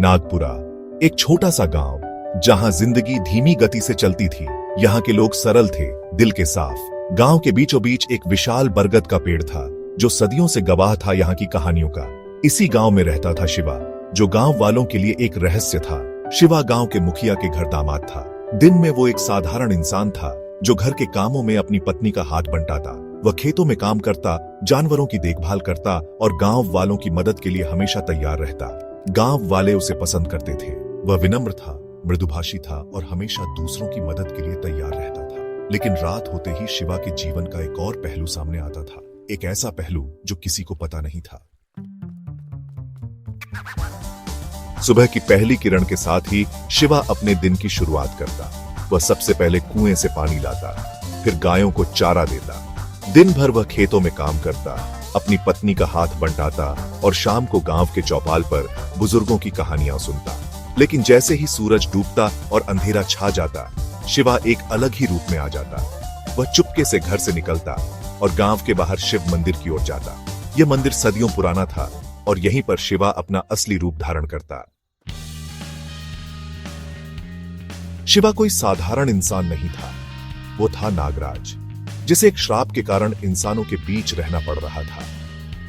नागपुरा, एक छोटा सा गांव जहां जिंदगी धीमी गति से चलती थी। यहाँ के लोग सरल थे, दिल के साफ। गांव के बीचों बीच एक विशाल बरगद का पेड़ था जो सदियों से गवाह था यहाँ की कहानियों का। इसी गांव में रहता था शिवा, जो गांव वालों के लिए एक रहस्य था। शिवा गांव के मुखिया के घर दामाद था। दिन में वो एक साधारण इंसान था जो घर के कामों में अपनी पत्नी का हाथ बंटाता। वह खेतों में काम करता, जानवरों की देखभाल करता और गांव वालों की मदद के लिए हमेशा तैयार रहता। गांव वाले उसे पसंद करते थे। वह विनम्र था, मृदुभाषी था और हमेशा दूसरों की मदद के लिए तैयार रहता था। लेकिन रात होते ही शिवा के जीवन का एक और पहलू सामने आता था, एक ऐसा पहलू जो किसी को पता नहीं था। सुबह की पहली किरण के साथ ही शिवा अपने दिन की शुरुआत करता। वह सबसे पहले कुएं से पानी लाता, फिर गायों को चारा देता। दिन भर वह खेतों में काम करता, अपनी पत्नी का हाथ बंटाता और शाम को गांव के चौपाल पर बुजुर्गों की कहानियां सुनता। लेकिन जैसे ही सूरज डूबता और अंधेरा छा जाता, शिवा एक अलग ही रूप में आ जाता। वह चुपके से घर से निकलता और गांव के बाहर शिव मंदिर की ओर जाता। यह मंदिर सदियों पुराना था और यहीं पर शिवा अपना असली रूप धारण करता। शिवा कोई साधारण इंसान नहीं था, वो था नागराज, जिसे एक श्राप के कारण इंसानों के बीच रहना पड़ रहा था।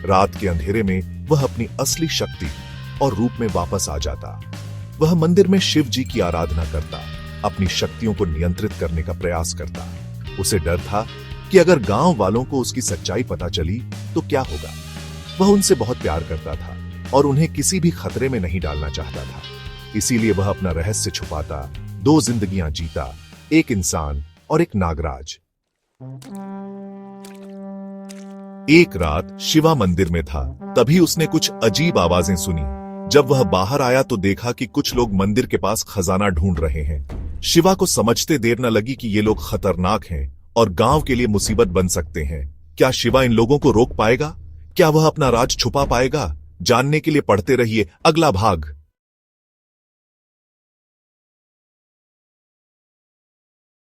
रात के अंधेरे में वह अपनी असली शक्ति और रूप में वापस आ जाता। वह मंदिर में शिव जी की आराधना करता, अपनी शक्तियों को नियंत्रित करने का प्रयास करता। उसे डर था कि अगर गांव वालों को उसकी सच्चाई पता चली तो क्या होगा। वह उनसे बहुत प्यार करता था और उन्हें किसी भी खतरे में नहीं डालना चाहता था। इसीलिए वह अपना रहस्य छुपाता, दो जिंदगियां जीता, एक इंसान और एक नागराज। एक रात शिवा मंदिर में था, तभी उसने कुछ अजीब आवाजें सुनी। जब वह बाहर आया तो देखा कि कुछ लोग मंदिर के पास खजाना ढूंढ रहे हैं। शिवा को समझते देर न लगी कि ये लोग खतरनाक हैं और गांव के लिए मुसीबत बन सकते हैं। क्या शिवा इन लोगों को रोक पाएगा? क्या वह अपना राज छुपा पाएगा? जानने के लिए पढ़ते रहिए अगला भाग।